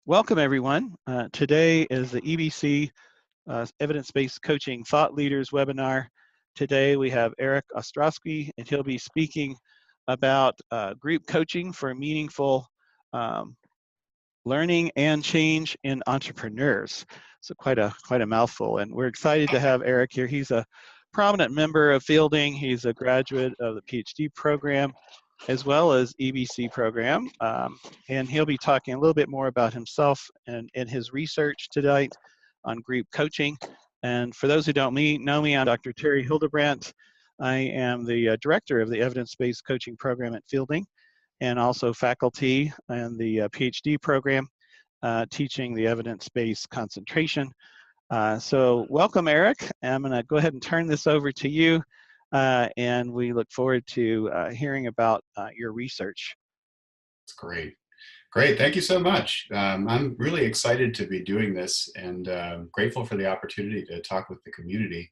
Welcome, everyone. Today is the EBC Evidence-Based Coaching Thought Leaders webinar. Today we have Eric Ostrowski, and he'll be speaking about group coaching for meaningful learning and change in entrepreneurs. So quite a mouthful, and we're excited to have Eric here. He's a prominent member of Fielding. He's a graduate of the PhD program as well as EBC program, and he'll be talking a little bit more about himself and his research tonight on group coaching. And for those who don't know me, I'm Dr. Terry Hildebrandt. I am the director of the evidence-based coaching program at Fielding, and also faculty in the PhD program, teaching the evidence-based concentration. So welcome, Eric. I'm going to go ahead and turn this over to you. And we look forward to hearing about your research. That's great. Great. Thank you so much. I'm really excited to be doing this and grateful for the opportunity to talk with the community.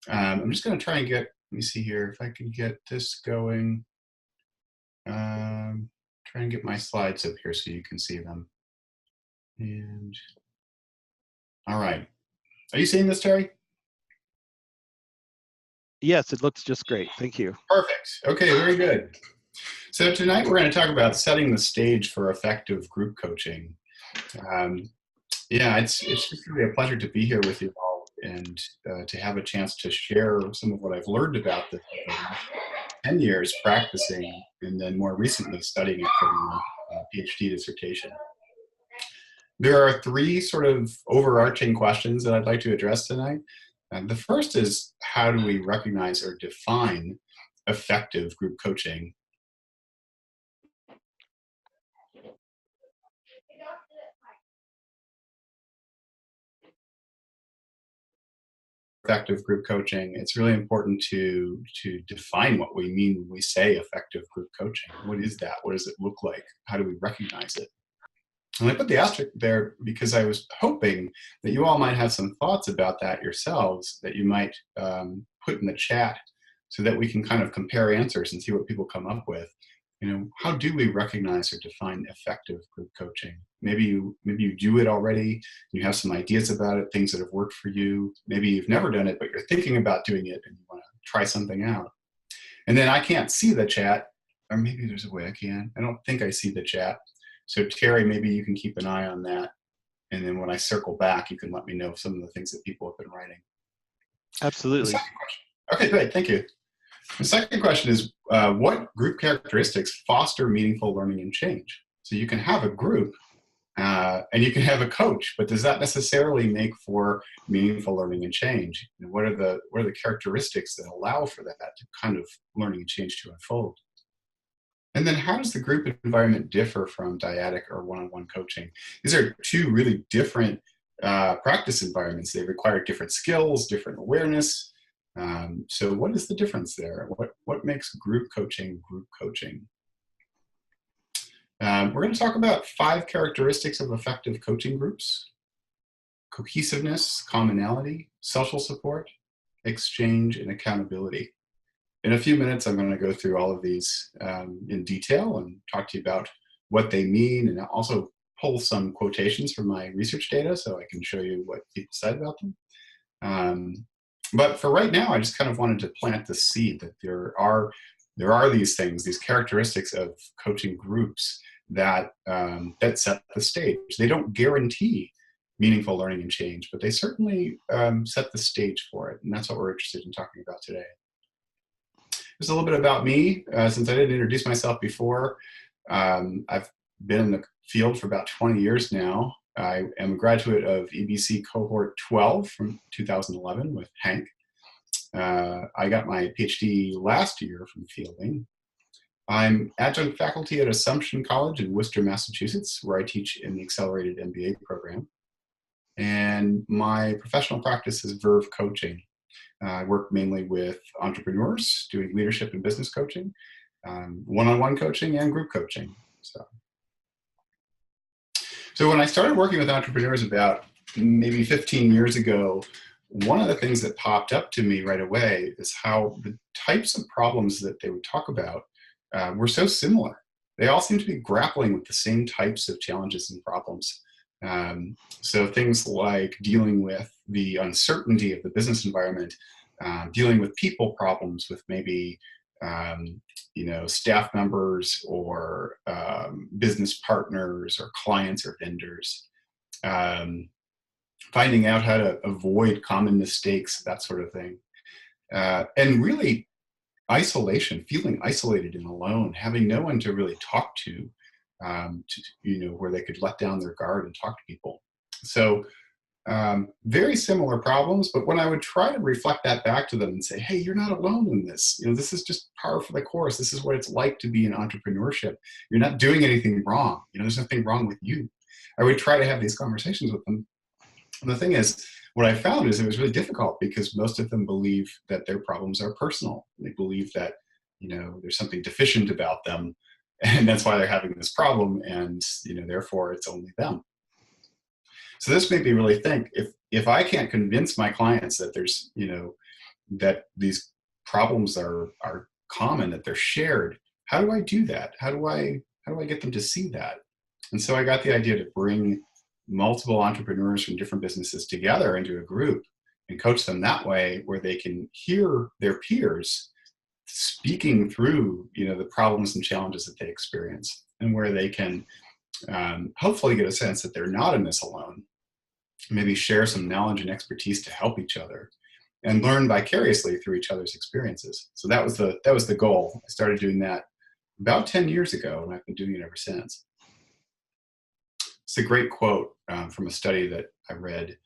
I'm just going to try and let me see here if I can get this going. Try and get my slides up here so you can see them. And all right. Are you seeing this, Terry? Yes, it looks just great. Thank you. Perfect. Okay, very good. So tonight we're going to talk about setting the stage for effective group coaching. Yeah, it's just really a pleasure to be here with you all and to have a chance to share some of what I've learned about this over the last 10 years practicing and then more recently studying it for my PhD dissertation. There are three sort of overarching questions that I'd like to address tonight. The first is, how do we recognize or define effective group coaching? Effective group coaching, it's really important to define what we mean when we say effective group coaching. What is that? What does it look like? How do we recognize it? And I put the asterisk there because I was hoping that you all might have some thoughts about that yourselves that you might put in the chat so that we can kind of compare answers and see what people come up with. You know, how do we recognize or define effective group coaching? Maybe you do it already, you have some ideas about it, things that have worked for you. Maybe you've never done it, but you're thinking about doing it and you want to try something out. And then I can't see the chat, or maybe there's a way I can. I don't think I see the chat. So Terry, maybe you can keep an eye on that. And then when I circle back, you can let me know some of the things that people have been writing. Absolutely. Okay, great, thank you. The second question is, what group characteristics foster meaningful learning and change? So you can have a group and you can have a coach, but does that necessarily make for meaningful learning and change? And what are the characteristics that allow for that kind of learning and change to unfold? And then how does the group environment differ from dyadic or one-on-one coaching? These are two really different practice environments. They require different skills, different awareness. So what is the difference there? What makes group coaching group coaching? We're going to talk about 5 characteristics of effective coaching groups: cohesiveness, commonality, social support, exchange, and accountability. In a few minutes, I'm going to go through all of these in detail and talk to you about what they mean, and also pull some quotations from my research data so I can show you what people said about them. But for right now, I just kind of wanted to plant the seed that there are these things, these characteristics of coaching groups that set the stage. They don't guarantee meaningful learning and change, but they certainly set the stage for it, and that's what we're interested in talking about today. Just a little bit about me, since I didn't introduce myself before. I've been in the field for about 20 years now. I am a graduate of EBC cohort 12 from 2011 with Hank. I got my PhD last year from Fielding. I'm adjunct faculty at Assumption College in Worcester, Massachusetts, where I teach in the accelerated MBA program. And my professional practice is Verve Coaching. I work mainly with entrepreneurs doing leadership and business coaching, one-on-one coaching, and group coaching. So when I started working with entrepreneurs about maybe 15 years ago, one of the things that popped up to me right away is how the types of problems that they would talk about were so similar. They all seem to be grappling with the same types of challenges and problems. So things like dealing with the uncertainty of the business environment, dealing with people problems with maybe staff members or business partners or clients or vendors, finding out how to avoid common mistakes, that sort of thing. And really isolation, feeling isolated and alone, having no one to really talk to, where they could let down their guard and talk to people. So very similar problems, but when I would try to reflect that back to them and say, hey, you're not alone in this. This is just par for the course. This is what it's like to be in entrepreneurship. You're not doing anything wrong. There's nothing wrong with you. I would try to have these conversations with them. And the thing is, what I found is it was really difficult because most of them believe that their problems are personal. They believe that, there's something deficient about them, and that's why they're having this problem, and, therefore it's only them. So this made me really think, if I can't convince my clients that there's, that these problems are common, that they're shared, how do I do that? How do I get them to see that? And so I got the idea to bring multiple entrepreneurs from different businesses together into a group and coach them that way, where they can hear their peers speaking through, the problems and challenges that they experience, and where they can hopefully get a sense that they're not in this alone, maybe share some knowledge and expertise to help each other, and learn vicariously through each other's experiences. So that was the goal. I started doing that about 10 years ago, and I've been doing it ever since. It's a great quote from a study that I read.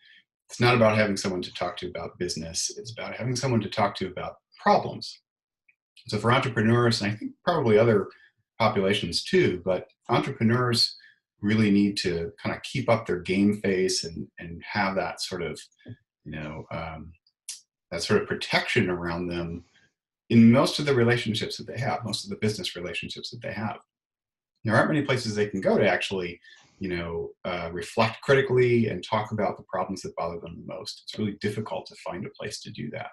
It's not about having someone to talk to about business. It's about having someone to talk to about problems. So for entrepreneurs, and I think probably other populations too, but entrepreneurs really need to kind of keep up their game face and have that sort of, that sort of protection around them in most of the relationships that they have, most of the business relationships that they have. There aren't many places they can go to actually, reflect critically and talk about the problems that bother them the most. It's really difficult to find a place to do that.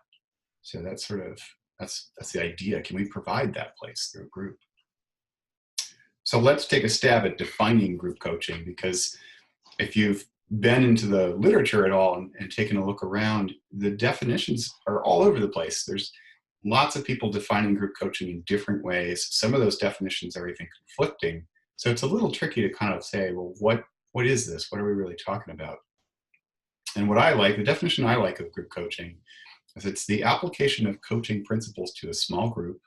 So that's the idea. Can we provide that place through a group? So let's take a stab at defining group coaching, because if you've been into the literature at all and taken a look around, the definitions are all over the place. There's lots of people defining group coaching in different ways. Some of those definitions are even conflicting. So it's a little tricky to kind of say, well, what is this? What are we really talking about? And the definition I like of group coaching is it's the application of coaching principles to a small group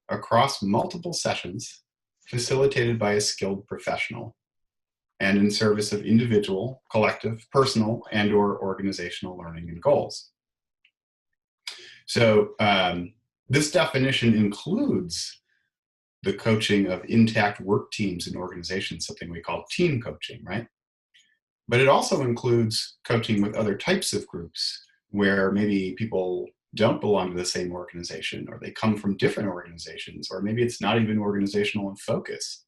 across multiple sessions, facilitated by a skilled professional, and in service of individual, collective, personal, and/or organizational learning and goals. So this definition includes the coaching of intact work teams in organizations, something we call team coaching, right? But it also includes coaching with other types of groups where maybe people don't belong to the same organization, or they come from different organizations, or maybe it's not even organizational in focus.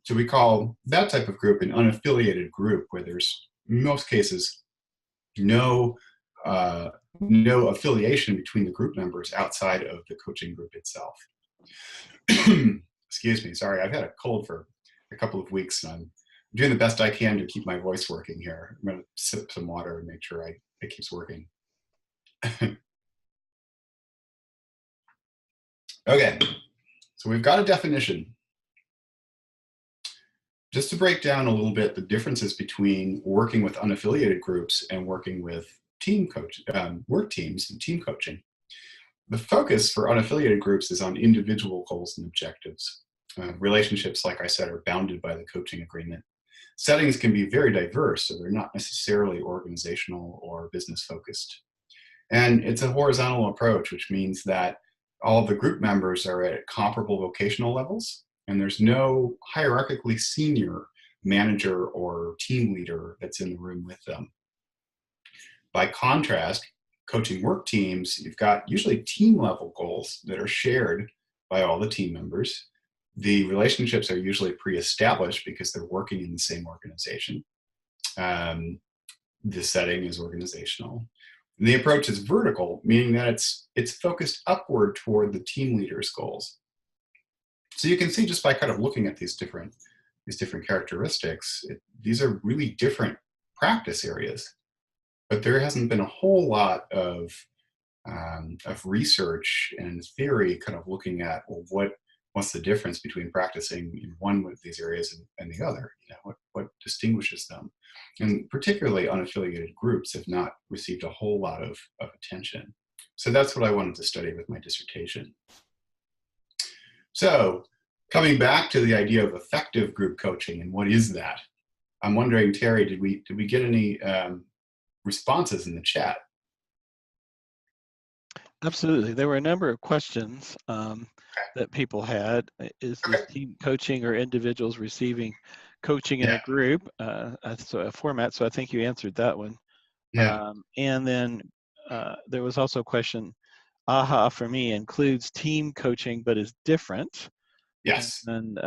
So we call that type of group an unaffiliated group, where there's, in most cases, no affiliation between the group members outside of the coaching group itself. Excuse me, sorry, I've had a cold for a couple of weeks, and I'm doing the best I can to keep my voice working here. I'm going to sip some water and make sure it keeps working. Okay, so we've got a definition. Just to break down a little bit the differences between working with unaffiliated groups and working with work teams and team coaching. The focus for unaffiliated groups is on individual goals and objectives. Relationships, like I said, are bounded by the coaching agreement. Settings can be very diverse, so they're not necessarily organizational or business focused. And it's a horizontal approach, which means that all of the group members are at comparable vocational levels, and there's no hierarchically senior manager or team leader that's in the room with them. By contrast, coaching work teams, you've got usually team level goals that are shared by all the team members. The relationships are usually pre-established because they're working in the same organization. The setting is organizational. And the approach is vertical, meaning that it's focused upward toward the team leader's goals. So you can see just by kind of looking at these different these different characteristics, these are really different practice areas. But there hasn't been a whole lot of research and theory kind of looking at, well, what's the difference between practicing in one of these areas and the other? What distinguishes them? And particularly unaffiliated groups have not received a whole lot of attention. So that's what I wanted to study with my dissertation. So coming back to the idea of effective group coaching and what is that? I'm wondering, Terry, did we get any responses in the chat? Absolutely. There were a number of questions that people had. Is this team coaching or individuals receiving coaching in a group? So a format, so I think you answered that one. Yeah. And then there was also a question, AHA for me includes team coaching but is different. Yes. And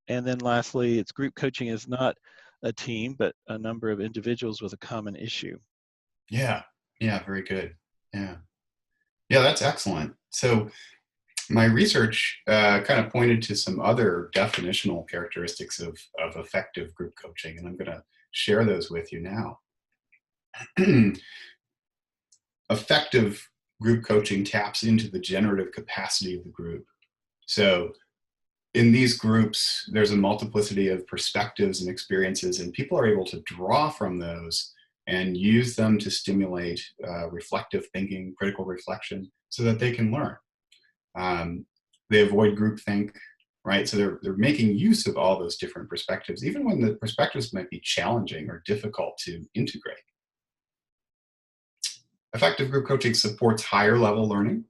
then lastly, it's group coaching is not a team, but a number of individuals with a common issue. Yeah, very good. Yeah, that's excellent. So my research kind of pointed to some other definitional characteristics of effective group coaching, and I'm going to share those with you now. Effective group coaching taps into the generative capacity of the group. So in these groups, there's a multiplicity of perspectives and experiences, and people are able to draw from those and use them to stimulate reflective thinking, critical reflection, so that they can learn. They avoid groupthink, right? So they're making use of all those different perspectives, even when the perspectives might be challenging or difficult to integrate. Effective group coaching supports higher level learning.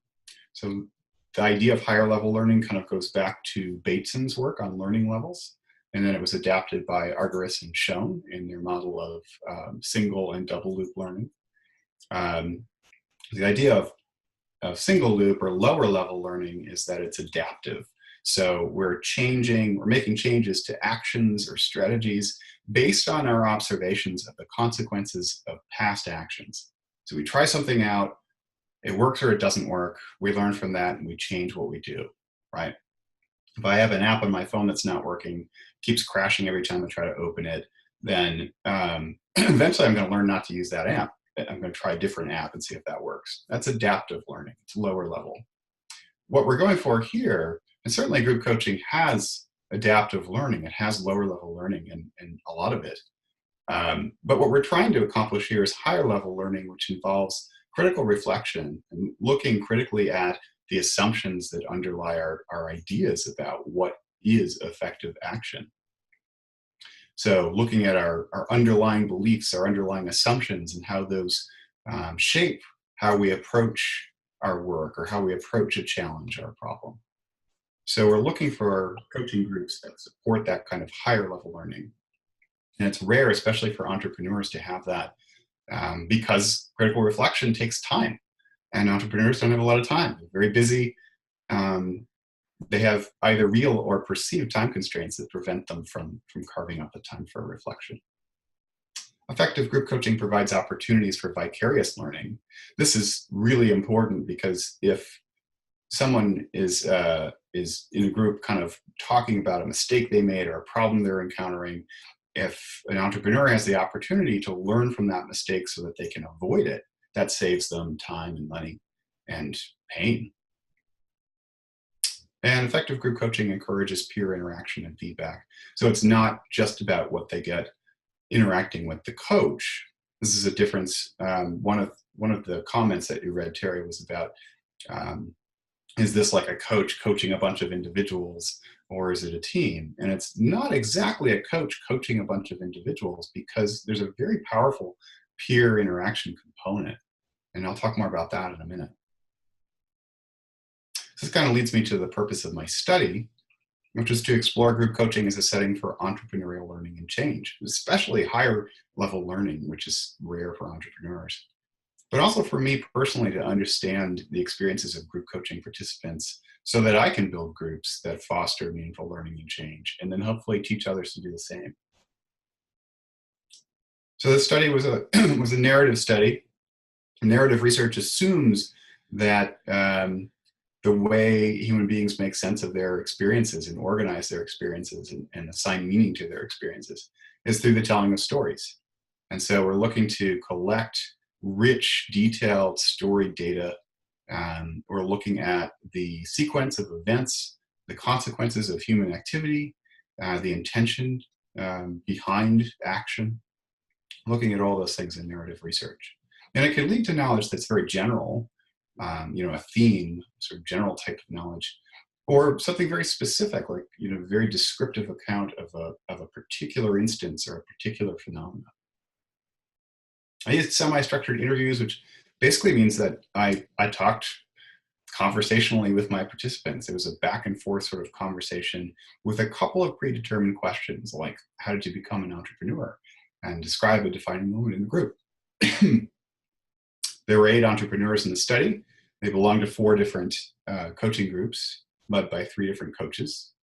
So the idea of higher level learning kind of goes back to Bateson's work on learning levels. And then it was adapted by Argyris and Schoen in their model of single and double loop learning. The idea of single loop or lower level learning is that it's adaptive. So we're making changes to actions or strategies based on our observations of the consequences of past actions. So we try something out, it works or it doesn't work, we learn from that and we change what we do, right? If I have an app on my phone that's not working, keeps crashing every time I try to open it, then eventually I'm going to learn not to use that app. I'm going to try a different app and see if that works. That's adaptive learning. It's lower level. What we're going for here, and certainly group coaching has adaptive learning. It has lower level learning and a lot of it. But what we're trying to accomplish here is higher level learning, which involves critical reflection and looking critically at the assumptions that underlie our ideas about what is effective action. So looking at our underlying beliefs, our underlying assumptions, and how those shape how we approach our work or how we approach a challenge or a problem. So we're looking for coaching groups that support that kind of higher level learning. And it's rare, especially for entrepreneurs, to have that because critical reflection takes time. And entrepreneurs don't have a lot of time. They're very busy. They have either real or perceived time constraints that prevent them from carving out the time for reflection. Effective group coaching provides opportunities for vicarious learning. This is really important because if someone is in a group kind of talking about a mistake they made or a problem they're encountering, if an entrepreneur has the opportunity to learn from that mistake so that they can avoid it, that saves them time and money and pain. And effective group coaching encourages peer interaction and feedback. So it's not just about what they get interacting with the coach. This is a difference. One of the comments that you read, Terry, was about, is this like a coach coaching a bunch of individuals, or is it a team? And it's not exactly a coach coaching a bunch of individuals, because there's a very powerful peer interaction component. And I'll talk more about that in a minute. So this kind of leads me to the purpose of my study, which is to explore group coaching as a setting for entrepreneurial learning and change, especially higher level learning, which is rare for entrepreneurs. But also for me personally to understand the experiences of group coaching participants so that I can build groups that foster meaningful learning and change, and then hopefully teach others to do the same. So this study was a narrative study. Narrative research assumes that the way human beings make sense of their experiences and organize their experiences and assign meaning to their experiences is through the telling of stories. And so we're looking to collect rich, detailed story data. We're looking at the sequence of events, the consequences of human activity, the intention behind action, looking at all those things in narrative research. And it can lead to knowledge that's very general, a theme, sort of general type of knowledge, or something very specific, like, very descriptive account of a particular instance or a particular phenomenon. I used semi-structured interviews, which basically means that I talked conversationally with my participants. It was a back and forth sort of conversation with a couple of predetermined questions, like how did you become an entrepreneur, and describe a defining moment in the group. There were 8 entrepreneurs in the study. They belonged to 4 different coaching groups led by 3 different coaches.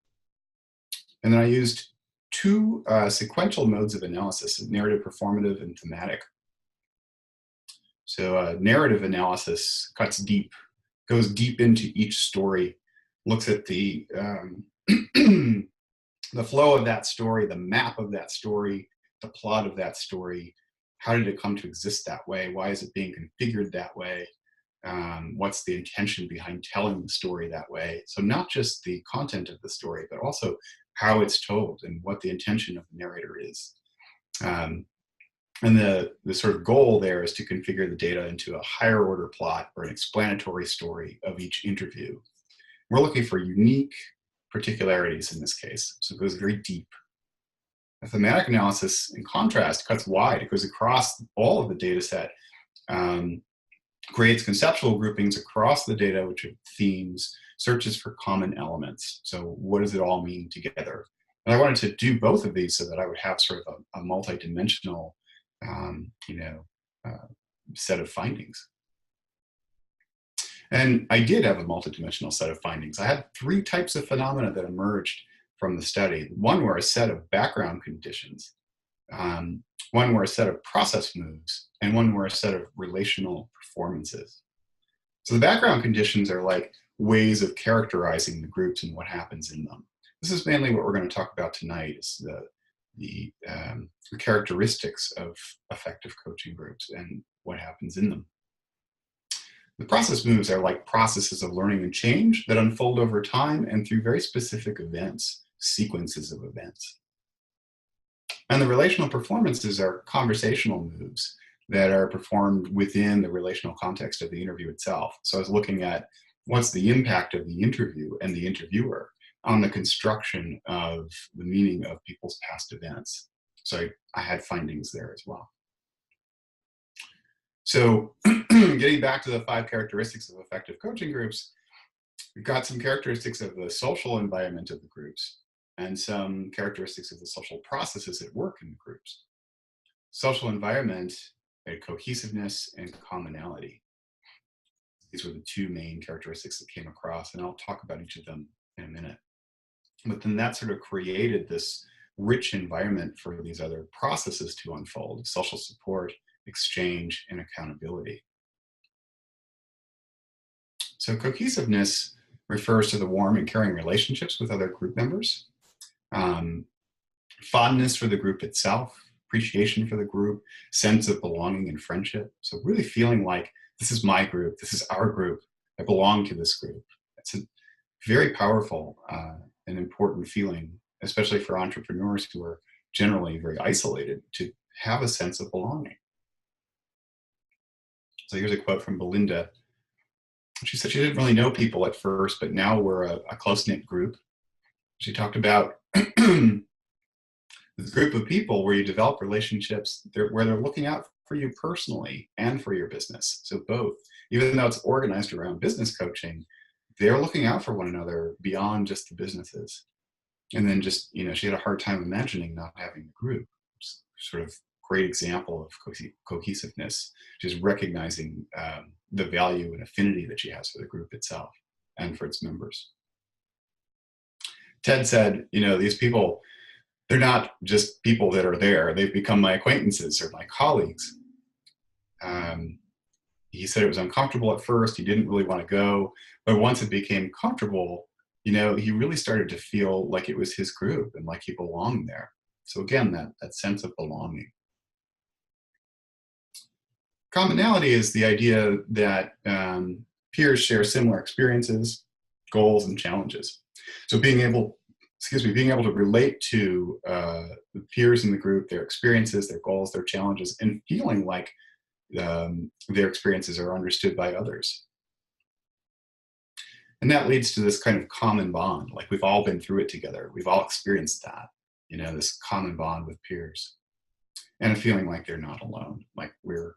And then I used 2 sequential modes of analysis, narrative, performative, and thematic. So narrative analysis cuts deep, goes deep into each story, looks at the the flow of that story, the map of that story, the plot of that story. How did it come to exist that way? Why is it being configured that way? What's the intention behind telling the story that way? So not just the content of the story, but also how it's told and what the intention of the narrator is. And the sort of goal there is to configure the data into a higher order plot or an explanatory story of each interview. We're looking for unique particularities in this case, so it goes very deep. A thematic analysis, in contrast, cuts wide. It goes across all of the data set, creates conceptual groupings across the data, which are themes, searches for common elements. So what does it all mean together? And I wanted to do both of these so that I would have sort of a multi-dimensional set of findings. And I did have a multidimensional set of findings. I had 3 types of phenomena that emerged from the study. One were a set of background conditions, one were a set of process moves, and one were a set of relational performances. So the background conditions are like ways of characterizing the groups and what happens in them. This is mainly what we're going to talk about tonight, is the characteristics of effective coaching groups and what happens in them. The process moves are like processes of learning and change that unfold over time and through very specific events, sequences of events. And the relational performances are conversational moves that are performed within the relational context of the interview itself. So I was looking at what's the impact of the interview and the interviewer on the construction of the meaning of people's past events. So I had findings there as well. So getting back to the 5 characteristics of effective coaching groups, we've got some characteristics of the social environment of the groups and some characteristics of the social processes at work in the groups. Social environment, cohesiveness, and commonality. These were the 2 main characteristics that came across, and I'll talk about each of them in a minute. But then that sort of created this rich environment for these other processes to unfold: social support, exchange, and accountability. So cohesiveness refers to the warm and caring relationships with other group members, fondness for the group itself, appreciation for the group, sense of belonging and friendship. So really feeling like this is my group, this is our group, I belong to this group. It's a very powerful and important feeling, especially for entrepreneurs who are generally very isolated, to have a sense of belonging. So here's a quote from Belinda. She said she didn't really know people at first, but now we're a close-knit group. She talked about this group of people where you develop relationships where they're looking out for you personally and for your business. So both, even though it's organized around business coaching, they're looking out for one another beyond just the businesses. And then just, she had a hard time imagining not having the group. It's sort of great example of cohesiveness, just recognizing the value and affinity that she has for the group itself and for its members. Ted said, these people, they're not just people that are there. They've become my acquaintances or my colleagues. he said it was uncomfortable at first. He didn't really want to go, but once it became comfortable, you know, he really started to feel like it was his group and like he belonged there. So again, that sense of belonging. Commonality is the idea that peers share similar experiences, goals, and challenges. So being able to relate to the peers in the group, their experiences, their goals, their challenges, and feeling like their experiences are understood by others. And that leads to this kind of common bond. Like we've all been through it together. We've all experienced that, you know, this common bond with peers. And a feeling like they're not alone. Like we're,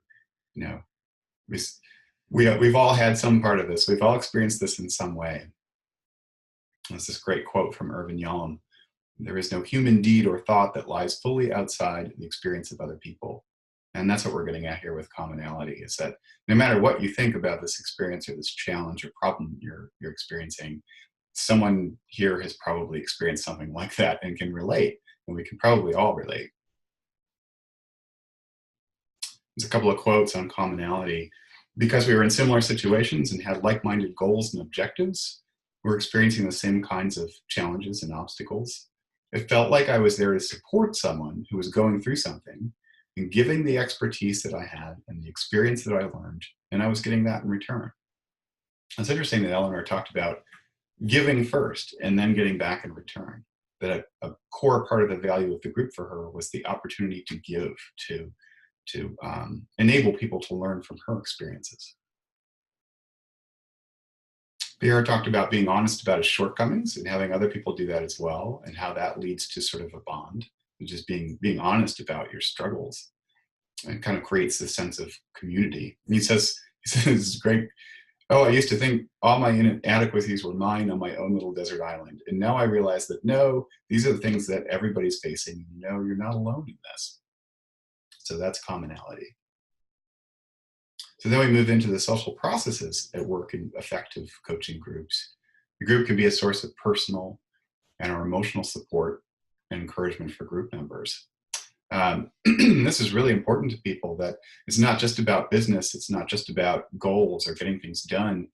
you know, we've all had some part of this. We've all experienced this in some way. There's this great quote from Irvin Yalom. There is no human deed or thought that lies fully outside the experience of other people. And that's what we're getting at here with commonality, is that no matter what you think about this experience or this challenge or problem you're experiencing, someone here has probably experienced something like that and can relate, and we can probably all relate. There's a couple of quotes on commonality. Because we were in similar situations and had like-minded goals and objectives, we're experiencing the same kinds of challenges and obstacles. It felt like I was there to support someone who was going through something and giving the expertise that I had and the experience that I learned, and I was getting that in return. It's interesting that Eleanor talked about giving first and then getting back in return, that a core part of the value of the group for her was the opportunity to give, to enable people to learn from her experiences. Pierre talked about being honest about his shortcomings and having other people do that as well, and how that leads to sort of a bond. Just being honest about your struggles, and kind of creates this sense of community. And he says this is great. Oh, I used to think all my inadequacies were mine on my own little desert island, and now I realize that no, these are the things that everybody's facing. No, you're not alone in this. So that's commonality. So then we move into the social processes at work in effective coaching groups. The group can be a source of personal and or emotional support and encouragement for group members. This is really important to people, that it's not just about business, it's not just about goals or getting things done.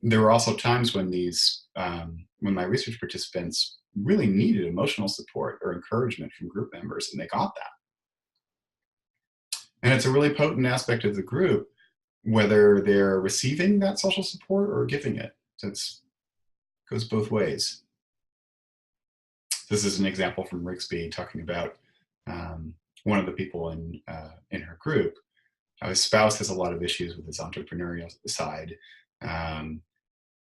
There were also times when when my research participants really needed emotional support or encouragement from group members, and they got that. And it's a really potent aspect of the group, whether they're receiving that social support or giving it. So it goes both ways. This is an example from Rigsby talking about one of the people in her group. His spouse has a lot of issues with his entrepreneurial side.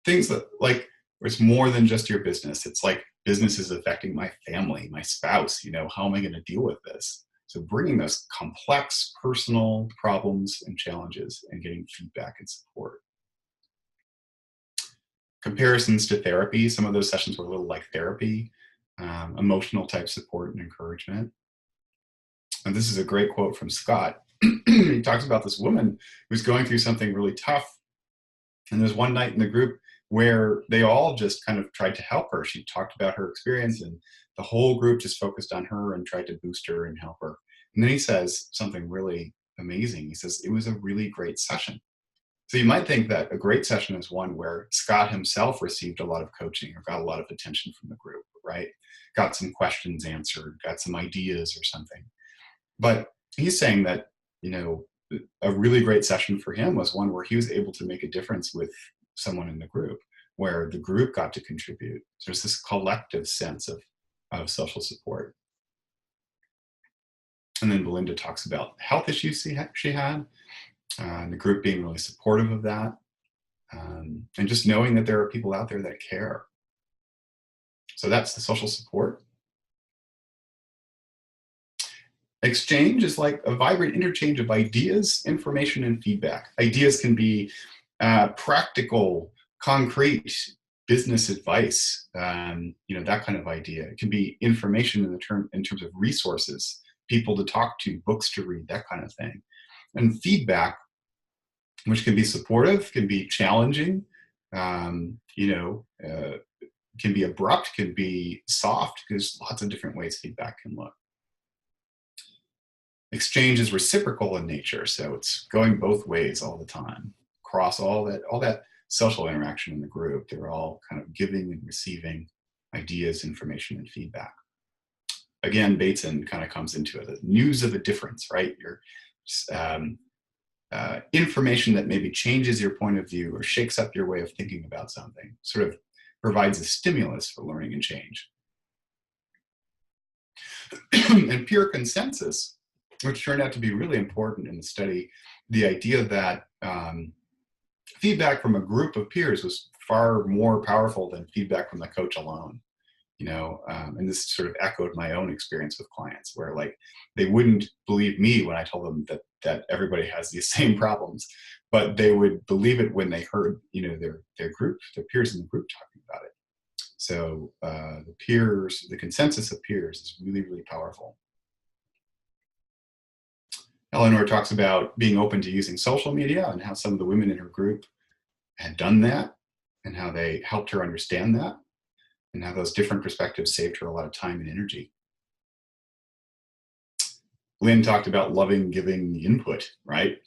Things that, like, it's more than just your business. It's like business is affecting my family, my spouse, you know, how am I going to deal with this? So bringing those complex personal problems and challenges and getting feedback and support. Comparisons to therapy. Some of those sessions were a little like therapy, emotional type support and encouragement. And this is a great quote from Scott. He talks about this woman who's going through something really tough. And there's one night in the group where they all just kind of tried to help her. She talked about her experience, and the whole group just focused on her and tried to boost her and help her. And then he says something really amazing. He says, it was a really great session. So you might think that a great session is one where Scott himself received a lot of coaching or got a lot of attention from the group, right? Got some questions answered, got some ideas or something. But he's saying that, you know, a really great session for him was one where he was able to make a difference with someone in the group, where the group got to contribute. So there's this collective sense of social support. And then Belinda talks about health issues she had, and the group being really supportive of that, and just knowing that there are people out there that care. So that's the social support. Exchange is like a vibrant interchange of ideas, information, and feedback. Ideas can be practical, concrete business advice, you know, that kind of idea. It can be information in terms of resources, people to talk to, books to read, that kind of thing. And feedback, which can be supportive, can be challenging, you know, can be abrupt, can be soft. There's lots of different ways feedback can look. Exchange is reciprocal in nature, so it's going both ways all the time. Across all that social interaction in the group, they're all kind of giving and receiving ideas, information, and feedback. Again, Bateson kind of comes into it. The news of a difference, right? Your information that maybe changes your point of view or shakes up your way of thinking about something, sort of provides a stimulus for learning and change. And peer consensus, which turned out to be really important in the study, the idea that feedback from a group of peers was far more powerful than feedback from the coach alone. And this sort of echoed my own experience with clients, where like they wouldn't believe me when I told them that everybody has these same problems, but they would believe it when they heard their peers in the group talking about it. So the consensus of peers is really, really powerful. Eleanor talks about being open to using social media and how some of the women in her group had done that and how they helped her understand that and how those different perspectives saved her a lot of time and energy. Lynn talked about loving giving input, right?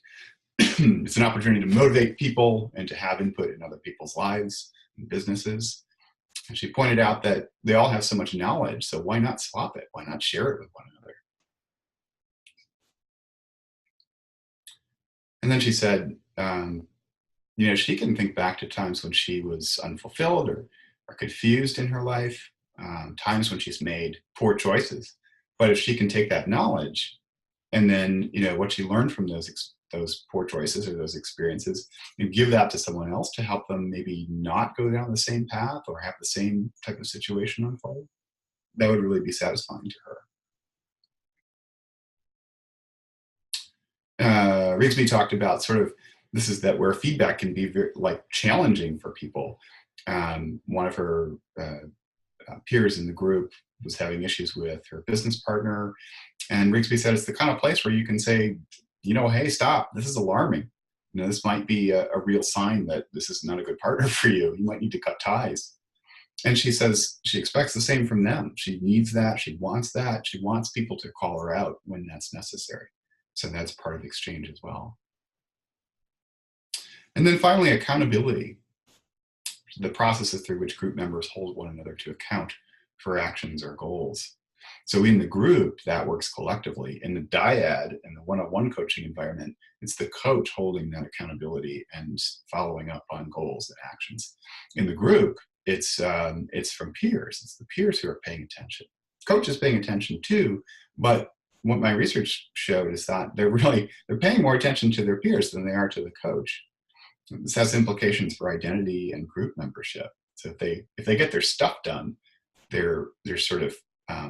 It's an opportunity to motivate people and to have input in other people's lives and businesses. And she pointed out that they all have so much knowledge, so why not swap it? Why not share it with one another? And then she said, she can think back to times when she was unfulfilled or confused in her life, times when she's made poor choices. But if she can take that knowledge and then, what she learned from those poor choices or those experiences and give that to someone else to help them maybe not go down the same path or have the same type of situation unfold, that would really be satisfying to her. Rigsby talked about where feedback can be very challenging for people. One of her peers in the group was having issues with her business partner, and Rigsby said it's the kind of place where you can say, hey, stop, this is alarming. This might be a real sign that this is not a good partner for you. You might need to cut ties. And she says she expects the same from them. She needs that. She wants that. She wants people to call her out when that's necessary. So that's part of exchange as well. And then finally, accountability, the processes through which group members hold one another to account for actions or goals. So in the group, that works collectively. In the dyad and the one-on-one coaching environment, it's the coach holding that accountability and following up on goals and actions. In the group, it's from peers. It's the peers who are paying attention. Coach is paying attention too, but what my research showed is that they're paying more attention to their peers than they are to the coach. This has implications for identity and group membership. So if they get their stuff done, their sort of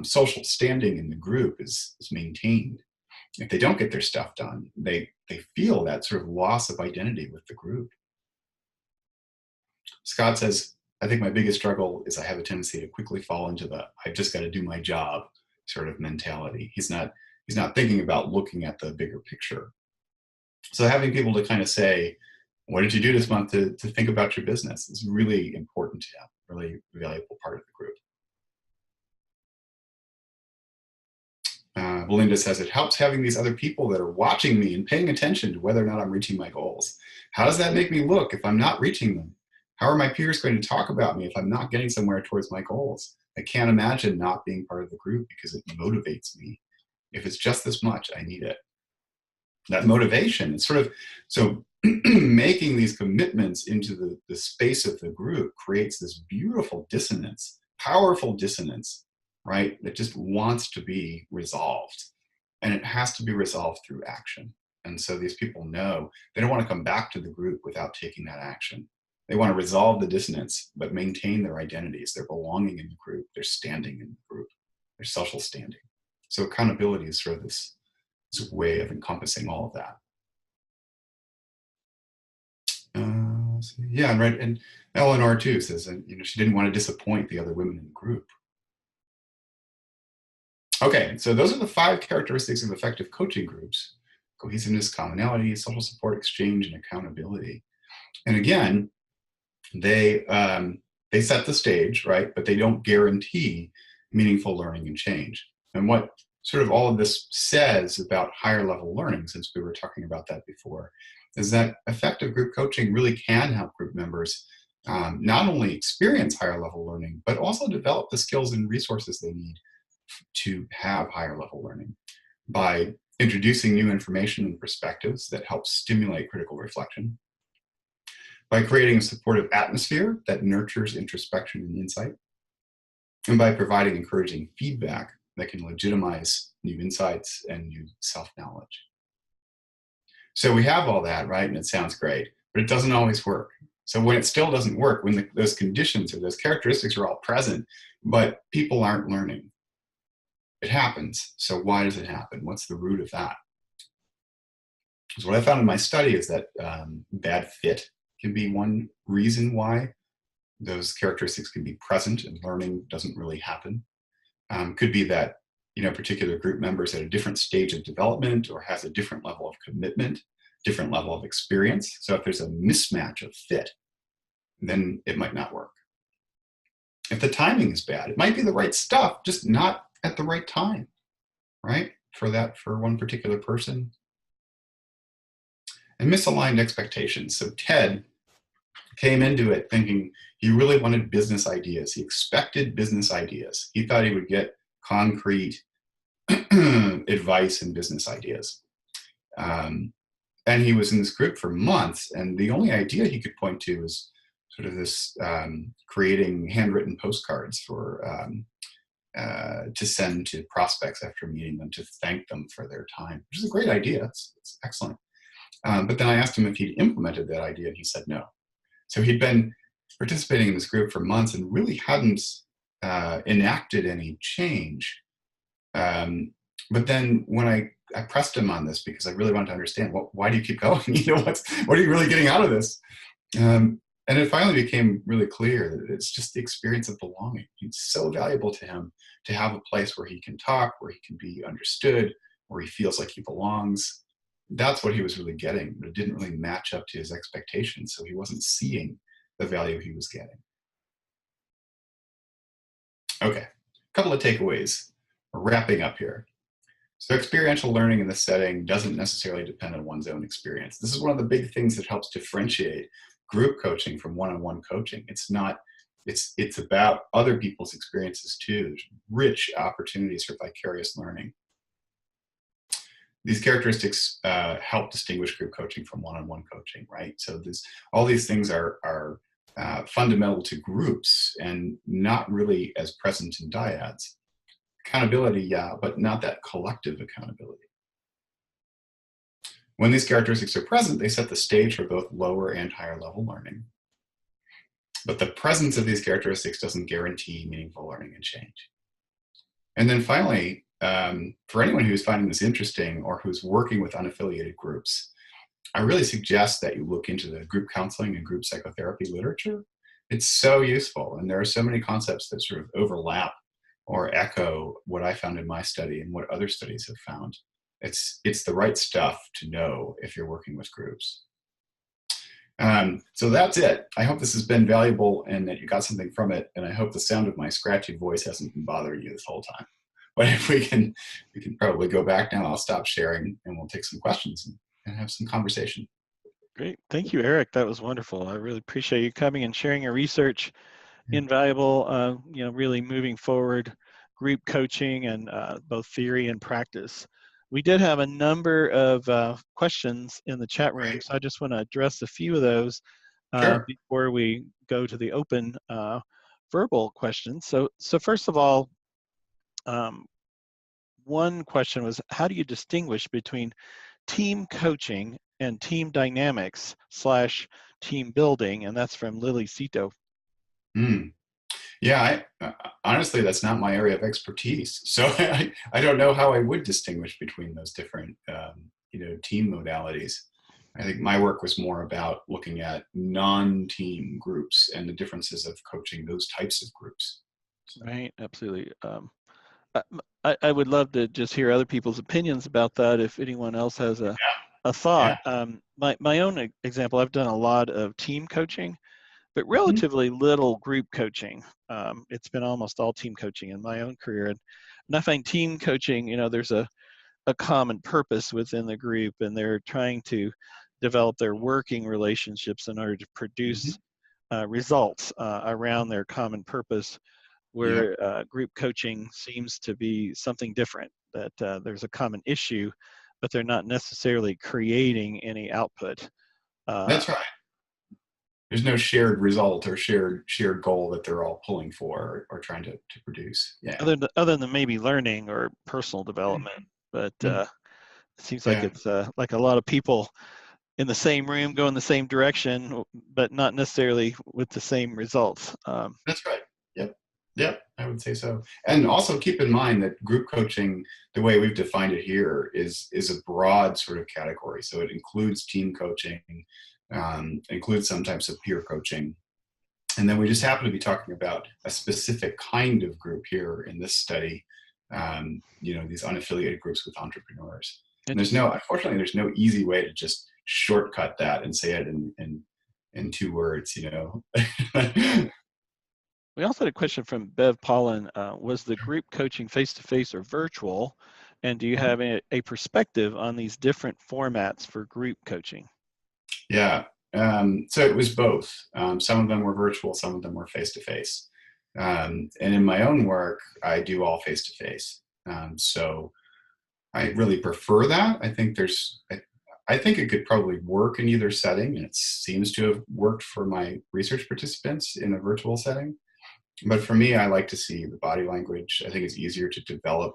social standing in the group is maintained. If they don't get their stuff done, they feel that sort of loss of identity with the group. Scott says, I think my biggest struggle is I have a tendency to quickly fall into the I've just got to do my job sort of mentality. He's not thinking about looking at the bigger picture. So having people to kind of say, what did you do this month to think about your business is really important to have, really valuable part of the group. Belinda says, it helps having these other people that are watching me and paying attention to whether or not I'm reaching my goals. How does that make me look if I'm not reaching them? How are my peers going to talk about me if I'm not getting somewhere towards my goals? I can't imagine not being part of the group because it motivates me. If it's just this much, I need it. That motivation is sort of, so making these commitments into the space of the group creates this beautiful dissonance, powerful dissonance, right? That just wants to be resolved. And it has to be resolved through action. And so these people know they don't want to come back to the group without taking that action. They want to resolve the dissonance, but maintain their identities, their belonging in the group, their standing in the group, their social standing. So accountability is sort of this way of encompassing all of that. Yeah, right. And Eleanor too says, she didn't want to disappoint the other women in the group. Okay, so those are the 5 characteristics of effective coaching groups: cohesiveness, commonality, social support, exchange, and accountability. And again, they set the stage, right? But they don't guarantee meaningful learning and change. And what sort of all of this says about higher level learning, since we were talking about that before, is that effective group coaching really can help group members not only experience higher level learning, but also develop the skills and resources they need to have higher level learning by introducing new information and perspectives that help stimulate critical reflection, by creating a supportive atmosphere that nurtures introspection and insight, and by providing encouraging feedback that can legitimize new insights and new self-knowledge. So we have all that, right? And it sounds great, but it doesn't always work. So when it still doesn't work, when those conditions or those characteristics are all present, but people aren't learning, it happens. So why does it happen? What's the root of that? So what I found in my study is that bad fit can be one reason why those characteristics can be present and learning doesn't really happen. Could be that, particular group members at a different stage of development or has a different level of commitment, different level of experience. So if there's a mismatch of fit, then it might not work. If the timing is bad, it might be the right stuff, just not at the right time, right? For one particular person. And misaligned expectations. So Ted came into it thinking he really wanted business ideas. He expected business ideas. He thought he would get concrete advice and business ideas. And he was in this group for months, and the only idea he could point to was sort of this creating handwritten postcards for to send to prospects after meeting them to thank them for their time, which is a great idea. It's excellent. But then I asked him if he'd implemented that idea, and he said no. So he'd been participating in this group for months and really hadn't enacted any change. But then when I pressed him on this, because I really wanted to understand, why do you keep going? What are you really getting out of this? And it finally became really clear that it's just the experience of belonging. It's so valuable to him to have a place where he can talk, where he can be understood, where he feels like he belongs. That's what he was really getting, but it didn't really match up to his expectations, so he wasn't seeing the value he was getting. Okay, a couple of takeaways. We're wrapping up here. So experiential learning in this setting doesn't necessarily depend on one's own experience. This is one of the big things that helps differentiate group coaching from one-on-one coaching. It's about other people's experiences too. There's rich opportunities for vicarious learning. These characteristics help distinguish group coaching from one-on-one coaching, right? So all these things are fundamental to groups and not really as present in dyads. Accountability, yeah, but not that collective accountability. When these characteristics are present, they set the stage for both lower and higher level learning. But the presence of these characteristics doesn't guarantee meaningful learning and change. And then finally, for anyone who's finding this interesting or who's working with unaffiliated groups, I really suggest that you look into the group counseling and group psychotherapy literature. It's so useful, and there are so many concepts that sort of overlap or echo what I found in my study and what other studies have found. It's the right stuff to know if you're working with groups. So that's it. I hope this has been valuable and that you got something from it, and I hope the sound of my scratchy voice hasn't been bothering you this whole time. But if we can probably go back now. I'll stop sharing and we'll take some questions and have some conversation. Great. Thank you, Eric. That was wonderful. I really appreciate you coming and sharing your research. Invaluable, really moving forward group coaching and both theory and practice. We did have a number of questions in the chat room, so I just want to address a few of those before we go to the open verbal questions. So first of all, one question was, how do you distinguish between team coaching and team dynamics / team building? And that's from Lily Cito. Yeah, honestly, that's not my area of expertise. So I don't know how I would distinguish between those different, team modalities. I think my work was more about looking at non-team groups and the differences of coaching those types of groups. Right, absolutely. I would love to just hear other people's opinions about that. If anyone else has a thought. My own example, I've done a lot of team coaching, but relatively little group coaching. It's been almost all team coaching in my own career. And And I find team coaching, there's a common purpose within the group, and they're trying to develop their working relationships in order to produce results around their common purpose, Yep. where group coaching seems to be something different, that there's a common issue, but they're not necessarily creating any output. That's right. There's no shared result or shared goal that they're all pulling for or trying to produce. Yeah. Other than maybe learning or personal development, but it seems like Yeah. it's like a lot of people in the same room going the same direction, but not necessarily with the same results. That's right. Yep. Yep. I would say so. And also keep in mind that group coaching, the way we've defined it here, is a broad sort of category. So it includes team coaching, includes some types of peer coaching. And then we just happen to be talking about a specific kind of group here in this study, these unaffiliated groups with entrepreneurs. And unfortunately, there's no easy way to just shortcut that and say it in 2 words, We also had a question from Bev Pollen. Was the group coaching face-to-face or virtual? And do you have a perspective on these different formats for group coaching? Yeah. So it was both. Some of them were virtual, some of them were face-to-face. And in my own work, I do all face-to-face. So I really prefer that. I think it could probably work in either setting, and it seems to have worked for my research participants in a virtual setting. But for me, I like to see the body language. I think it's easier to develop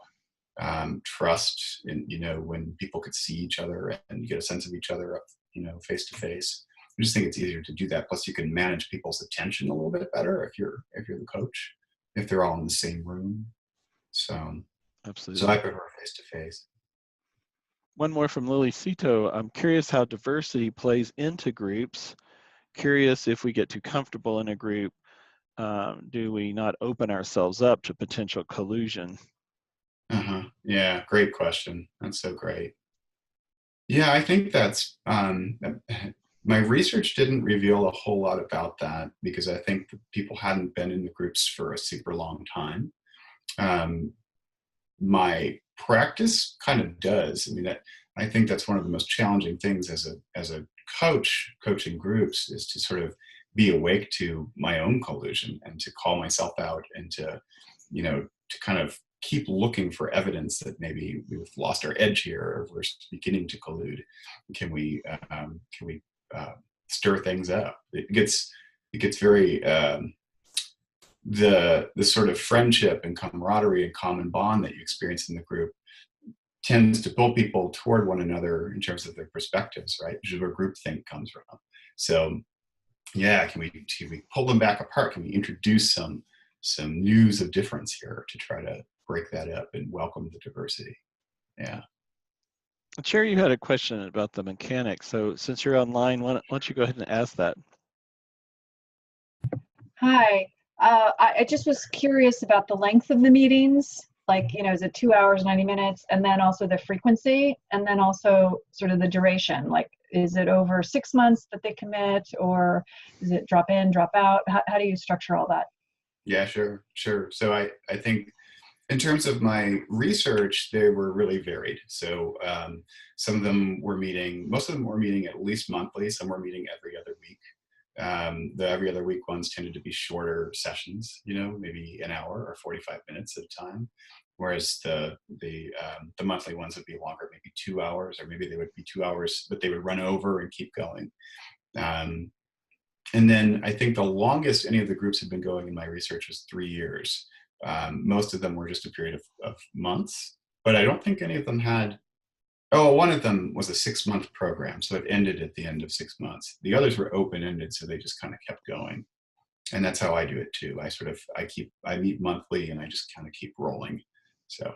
trust in, when people could see each other and you get a sense of each other, face to face. I just think it's easier to do that. Plus, you can manage people's attention a little bit better if you're the coach, if they're all in the same room. So, Absolutely. So I prefer face to face. One more from Lily Cito. I'm curious how diversity plays into groups. Curious if we get too comfortable in a group, do we not open ourselves up to potential collusion? Yeah, great question. That's so great. Yeah, I think that's my research didn't reveal a whole lot about that because I think that people hadn't been in the groups for a super long time. My practice kind of does. I mean, I think that's one of the most challenging things as a coach coaching groups is to sort of be awake to my own collusion and to call myself out and to kind of keep looking for evidence that maybe we've lost our edge here or we're beginning to collude. Can we stir things up? It gets very the sort of friendship and camaraderie and common bond that you experience in the group tends to pull people toward one another in terms of their perspectives, right? Which is where groupthink comes from. So yeah, can we pull them back apart? Can we introduce some news of difference here to try to break that up and welcome the diversity? Yeah. Chair, you had a question about the mechanics. So since you're online, why don't you go ahead and ask that? Hi. I just was curious about the length of the meetings. Like, is it 2 hours, 90 minutes? And then also the frequency, and then also sort of the duration. Like, is it over 6 months that they commit, or is it drop in, drop out? How do you structure all that? Yeah, sure. So I think in terms of my research, they were really varied. So most of them were meeting at least monthly. Some were meeting every other week. The every other week ones tended to be shorter sessions, maybe an hour or 45 minutes at a time. Whereas the monthly ones would be longer, maybe 2 hours, or maybe they would be 2 hours, but they would run over and keep going. And then I think the longest any of the groups had been going in my research was 3 years. Most of them were just a period of months, but I don't think any of them had. Oh, one of them was a 6-month program, so it ended at the end of 6 months. The others were open-ended, so they just kind of kept going. And that's how I do it too. I meet monthly and I just kind of keep rolling. So.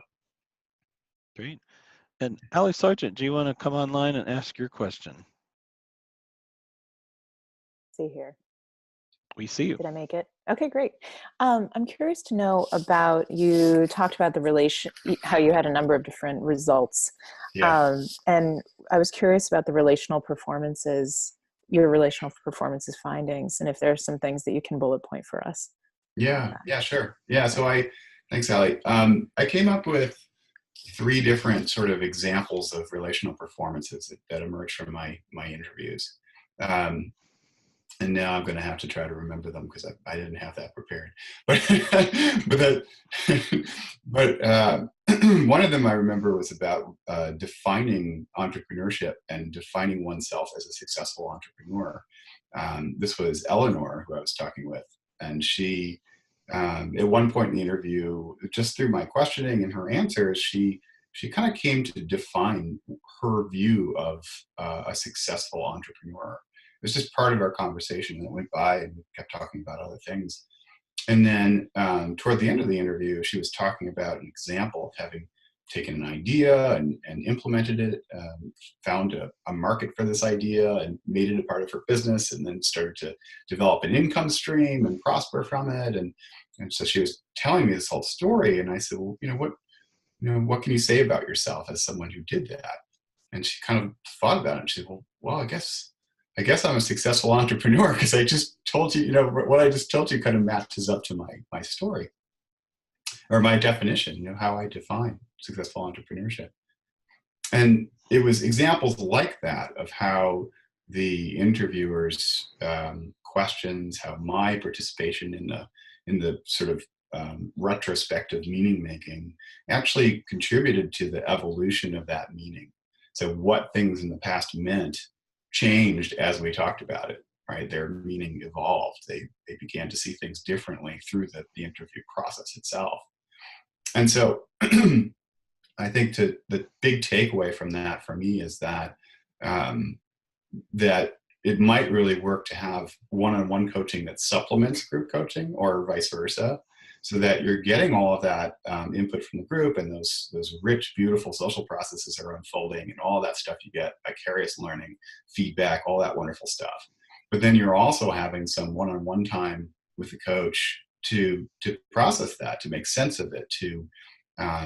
Great. And Alex Sargent, do you want to come online and ask your question? See here. We see you. Did I make it? Okay, great. I'm curious to know about, you talked about the relation, how you had a number of different results. Yeah. And I was curious about the relational performances, your relational performances findings, and if there are some things that you can bullet point for us. Yeah, sure. Yeah, so Thanks, Allie. I came up with 3 different sort of examples of relational performances that emerged from my interviews. And now I'm going to have to try to remember them because I didn't have that prepared. But one of them I remember was about defining entrepreneurship and defining oneself as a successful entrepreneur. This was Eleanor, who I was talking with, and she, at one point in the interview, just through my questioning and her answers, she kind of came to define her view of a successful entrepreneur. It was just part of our conversation, and it went by, and we kept talking about other things. And then toward the end of the interview, she was talking about an example of having taken an idea and implemented it, found a market for this idea and made it a part of her business, and then started to develop an income stream and prosper from it. And so she was telling me this whole story, and I said, well, what can you say about yourself as someone who did that? And she kind of thought about it, and she said, well, I guess I'm a successful entrepreneur because I just told you, what I just told you kind of matches up to my story or my definition, how I define successful entrepreneurship. And it was examples like that of how the interviewers' questions, how my participation in the sort of retrospective meaning making actually contributed to the evolution of that meaning. So what things in the past meant changed as we talked about it, right? Their meaning evolved. They began to see things differently through the interview process itself. And so I think the big takeaway from that for me is that that it might really work to have one-on-one coaching that supplements group coaching or vice versa, so that you're getting all of that input from the group, and those rich, beautiful social processes are unfolding, and all that stuff you get, vicarious learning, feedback, all that wonderful stuff. But then you're also having some one-on-one time with the coach to process that, to make sense of it, to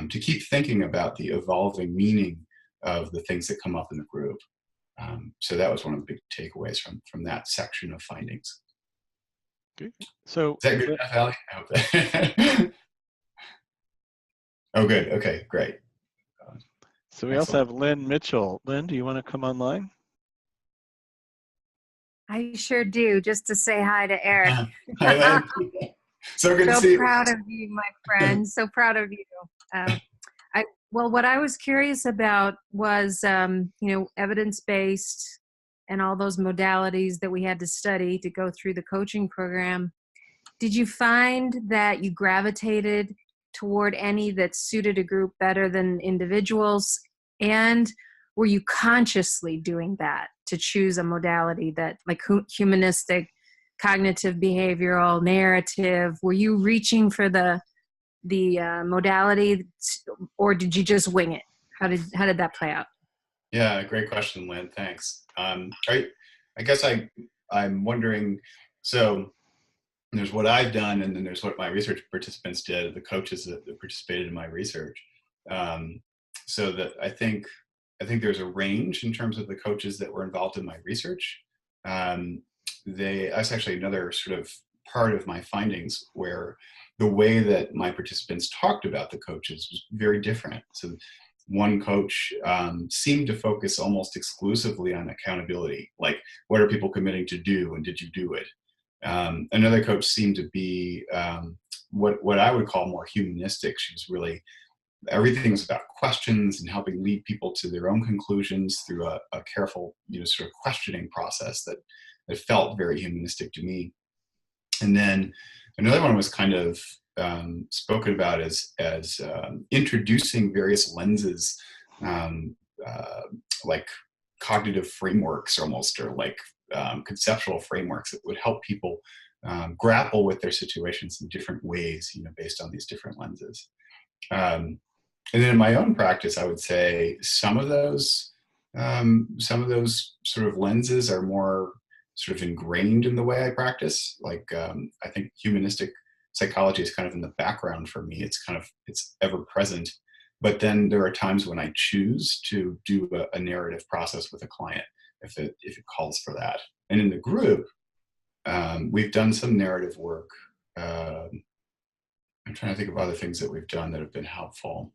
keep thinking about the evolving meaning of the things that come up in the group. So that was one of the big takeaways from that section of findings. Okay. So is that good enough, Allie? I hope that. Oh, good. Okay, great. So we also have Lynn Mitchell. Lynn, do you want to come online? I sure do, just to say hi to Eric. Hi, Lynn. So good to see you. So proud of you, my friend. So proud of you. Well, what I was curious about was, evidence-based and all those modalities that we had to study to go through the coaching program. Did you find that you gravitated toward any that suited a group better than individuals? And were you consciously doing that to choose a modality that, like humanistic, cognitive, behavioral, narrative? Were you reaching for the modality, or did you just wing it? How did that play out? Yeah, great question, Lynn. Thanks. I guess I'm wondering, so there's what I've done, and then there's what my research participants did, the coaches that participated in my research. So that I think there's a range in terms of the coaches that were involved in my research. That's actually another sort of part of my findings, where the way that my participants talked about the coaches was very different. So one coach seemed to focus almost exclusively on accountability, like what are people committing to do and did you do it? Another coach seemed to be what I would call more humanistic. She was really, everything was about questions and helping lead people to their own conclusions through a careful, sort of questioning process that felt very humanistic to me. And then another one was kind of spoken about as introducing various lenses, like cognitive frameworks almost, or like conceptual frameworks that would help people grapple with their situations in different ways, based on these different lenses. And then in my own practice, I would say some of those sort of lenses are more sort of ingrained in the way I practice. Like I think humanistic psychology is kind of in the background for me. It's ever present. But then there are times when I choose to do a narrative process with a client if it calls for that. And in the group, we've done some narrative work. I'm trying to think of other things that we've done that have been helpful.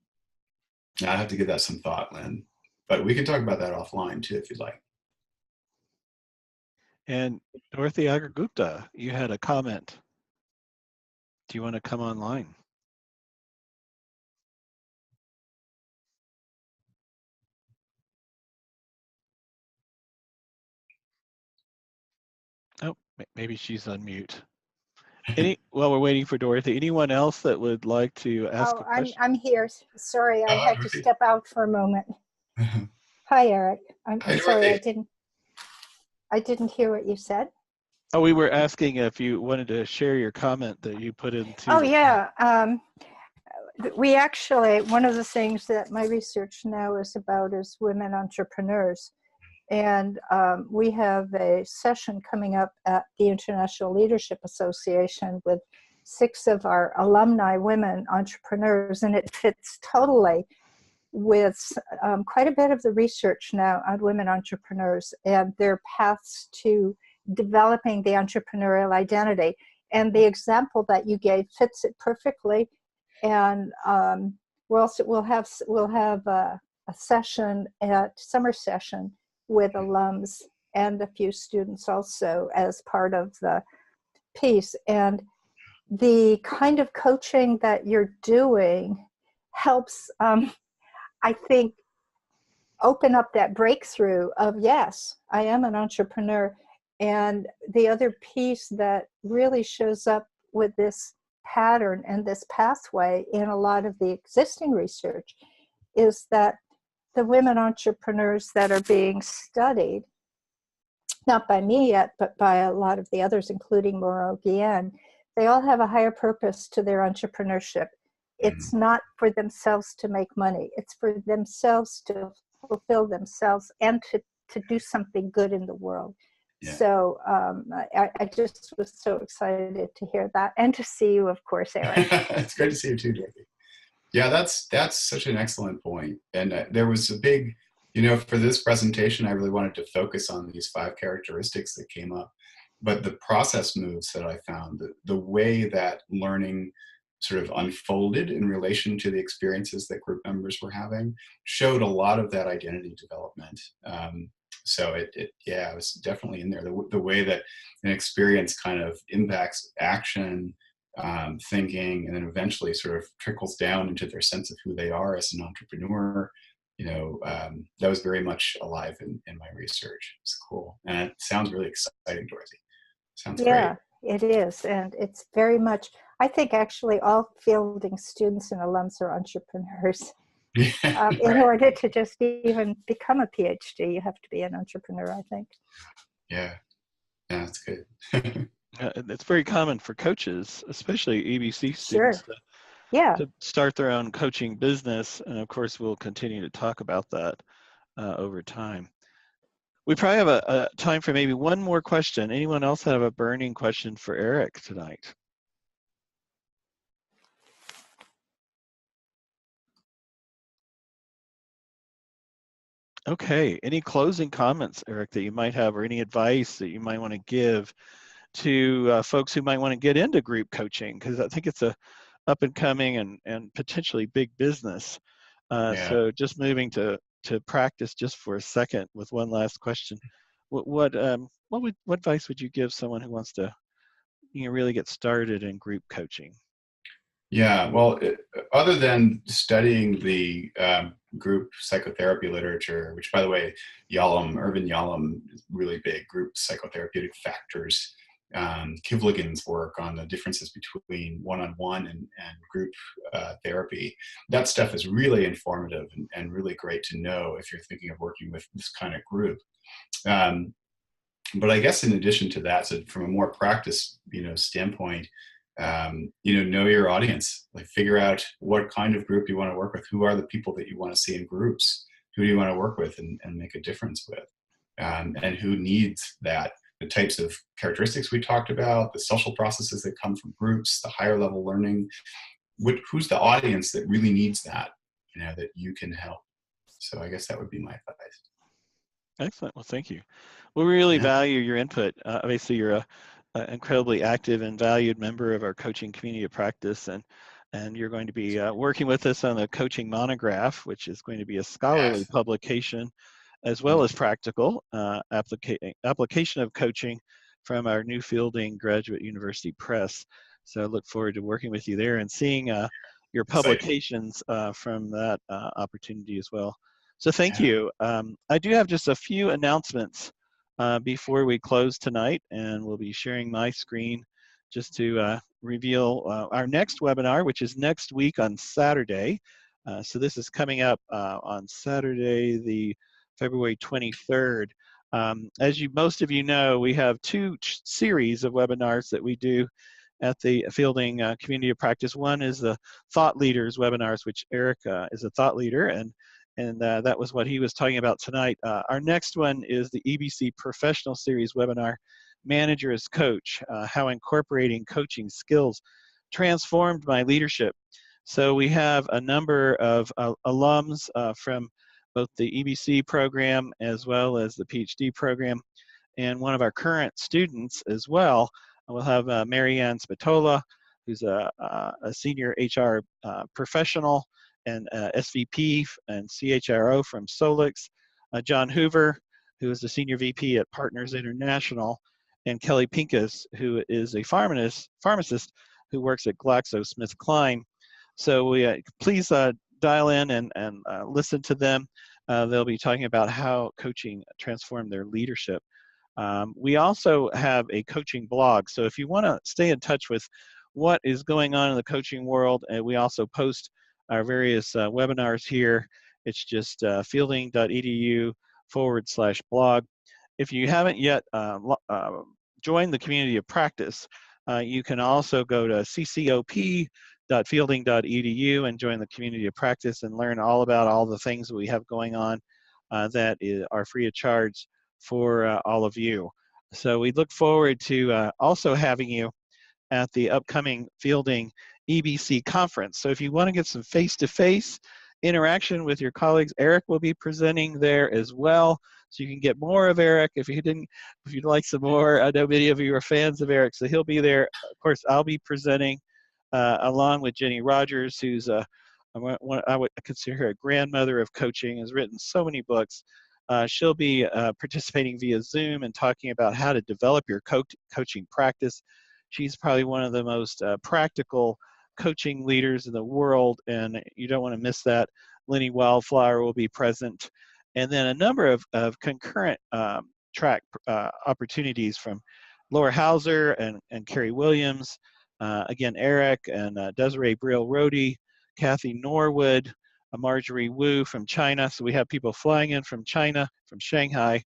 I have to give that some thought, Lynn. But we can talk about that offline too, if you'd like. And Dorothy Agargupta, you had a comment. Do you want to come online? Oh, maybe she's on mute. While we're waiting for Dorothy, anyone else that would like to ask a question? I'm here. Sorry, I had to Dorothy. step out for a moment. Hi, Eric. I'm Hi, sorry, Dorothy. I didn't hear what you said. Oh, we were asking if you wanted to share your comment that you put into. Oh, yeah. We actually, one of the things that my research now is about is women entrepreneurs. And we have a session coming up at the International Leadership Association with 6 of our alumni women entrepreneurs, and it fits totally with quite a bit of the research now on women entrepreneurs and their paths to developing the entrepreneurial identity. And the example that you gave fits it perfectly. And we'll have a session at summer session with alums and a few students also as part of the piece. And the kind of coaching that you're doing helps, I think, open up that breakthrough of, yes, I am an entrepreneur. And the other piece that really shows up with this pattern and this pathway in a lot of the existing research is that the women entrepreneurs that are being studied, not by me yet, but by a lot of the others, including Mauro Guillen, they all have a higher purpose to their entrepreneurship. It's not for themselves to make money. It's for themselves to fulfill themselves and to do something good in the world. Yeah. So I just was so excited to hear that and to see you, of course, Eric. It's great to see you too, Dorothy. Yeah, that's such an excellent point. And there was a big, for this presentation, I really wanted to focus on these 5 characteristics that came up. But the process moves that I found, the way that learning sort of unfolded in relation to the experiences that group members were having, showed a lot of that identity development. So it was definitely in there. The way that an experience kind of impacts action, thinking, and then eventually sort of trickles down into their sense of who they are as an entrepreneur, that was very much alive in my research. It's cool. And it sounds really exciting, Dorothy. Sounds great. Yeah, it is. And it's very much, I think actually all fielding students and alums are entrepreneurs. In order to just even become a PhD, you have to be an entrepreneur, I think. Yeah, that's good. It's very common for coaches, especially EBC students, to start their own coaching business. And of course, we'll continue to talk about that over time. We probably have a time for maybe one more question. Anyone else have a burning question for Eric tonight? Okay, any closing comments, Eric, that you might have, or any advice that you might want to give to folks who might want to get into group coaching? Because I think it's a up and coming and potentially big business. So just moving to practice just for a second with one last question. What advice would you give someone who wants to really get started in group coaching? Yeah, well, other than studying the group psychotherapy literature, which, by the way, Irvin Yalom is really big, group psychotherapeutic factors. Kivligan's work on the differences between one-on-one and group therapy. That stuff is really informative and really great to know if you're thinking of working with this kind of group. But I guess in addition to that, so from a more practice, standpoint, know your audience, like figure out what kind of group you want to work with, who are the people that you want to see in groups, who do you want to work with and make a difference with, and who needs that, the types of characteristics we talked about, the social processes that come from groups, the higher level learning, who's the audience that really needs that, that you can help. So I guess that would be my advice. Excellent. Well, thank you. We really value your input. Obviously, you're an incredibly active and valued member of our coaching community of practice, and and you're going to be working with us on the coaching monograph, which is going to be a scholarly publication as well as practical application of coaching from our New Fielding Graduate University Press. So I look forward to working with you there and seeing your publications from that opportunity as well. So thank you. I do have just a few announcements before we close tonight, and we'll be sharing my screen just to reveal our next webinar, which is next week on Saturday. So this is coming up on Saturday, the February 23rd. As most of you know, we have two series of webinars that we do at the Fielding Community of Practice. One is the Thought Leaders webinars, which Eric is a thought leader, and that was what he was talking about tonight. Our next one is the EBC Professional Series webinar, Manager as Coach, how incorporating coaching skills transformed my leadership. So we have a number of alums from both the EBC program as well as the PhD program, and one of our current students as well. We'll have Marianne Spatola, who's a senior HR professional and SVP and CHRO from Solix, John Hoover, who is the senior VP at Partners International, and Kelly Pincus, who is a pharmacist who works at GlaxoSmithKline. So please dial in and listen to them. They'll be talking about how coaching transformed their leadership. We also have a coaching blog, so if you want to stay in touch with what is going on in the coaching world, we also post our various webinars here. It's just fielding.edu/blog. If you haven't yet joined the community of practice, you can also go to ccop.fielding.edu and join the community of practice and learn all about all the things that we have going on that are free of charge for all of you. So we look forward to also having you at the upcoming Fielding EBC conference. So if you want to get some face-to-face interaction with your colleagues, Eric will be presenting there as well. So you can get more of Eric if you'd like some more. I know many of you are fans of Eric, so he'll be there. Of course, I'll be presenting along with Jenny Rogers, who's I would consider her a grandmother of coaching, has written so many books. She'll be participating via Zoom and talking about how to develop your coaching practice. She's probably one of the most practical coaching leaders in the world, and you don't want to miss that. Lenny Wildflower will be present. And then a number of concurrent track opportunities from Laura Hauser and Carrie Williams, again, Eric and Desiree Brill-Rohde, Kathy Norwood, Marjorie Wu from China. So we have people flying in from China, from Shanghai,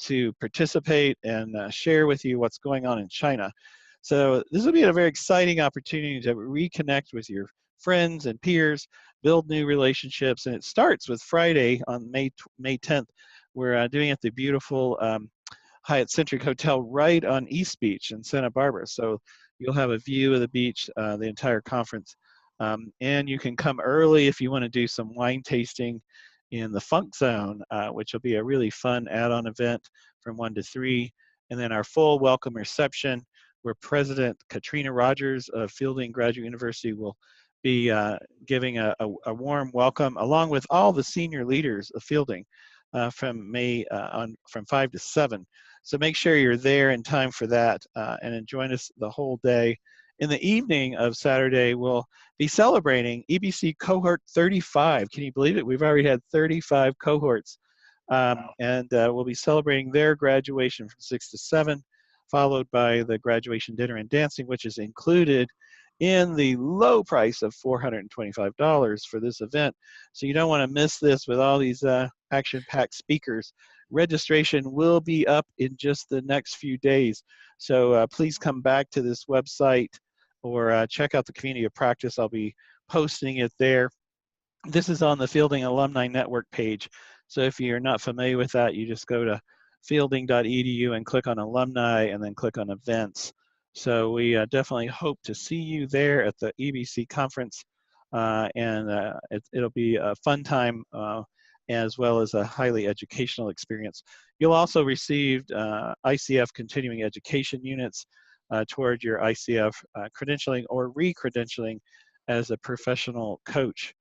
to participate and share with you what's going on in China. So this will be a very exciting opportunity to reconnect with your friends and peers, build new relationships, and it starts with Friday on May 10th. We're doing it at the beautiful Hyatt Centric Hotel right on East Beach in Santa Barbara. So you'll have a view of the beach the entire conference. And you can come early if you want to do some wine tasting in the Funk Zone, which will be a really fun add-on event from 1 to 3. And then our full welcome reception, where President Katrina Rogers of Fielding Graduate University will be giving a warm welcome, along with all the senior leaders of Fielding from 5 to 7. So make sure you're there in time for that and join us the whole day. In the evening of Saturday, we'll be celebrating EBC Cohort 35. Can you believe it? We've already had 35 cohorts. And we'll be celebrating their graduation from 6 to 7, followed by the graduation dinner and dancing, which is included in the low price of $425 for this event. So you don't want to miss this with all these action-packed speakers. Registration will be up in just the next few days. So please come back to this website or check out the community of practice. I'll be posting it there. This is on the Fielding Alumni Network page. So if you're not familiar with that, you just go to fielding.edu and click on alumni and then click on events. So we definitely hope to see you there at the EBC conference, and it'll be a fun time as well as a highly educational experience. You'll also receive ICF continuing education units toward your ICF credentialing or re-credentialing as a professional coach.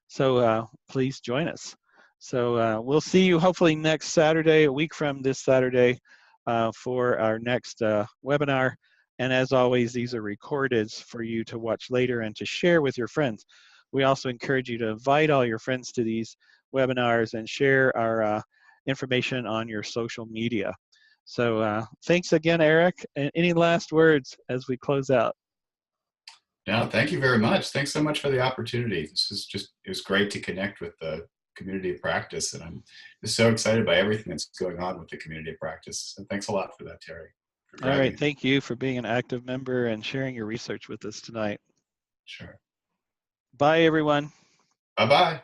So please join us. So we'll see you hopefully next Saturday, a week from this Saturday, for our next webinar. And as always, these are recorded for you to watch later and to share with your friends. We also encourage you to invite all your friends to these webinars and share our information on your social media. So thanks again, Eric. And any last words as we close out? No, thank you very much. Thanks so much for the opportunity. It was great to connect with the community of practice, and I'm just so excited by everything that's going on with the community of practice. So thanks a lot for that, Terry. All right, thank you for being an active member and sharing your research with us tonight. Sure. Bye, everyone. Bye-bye.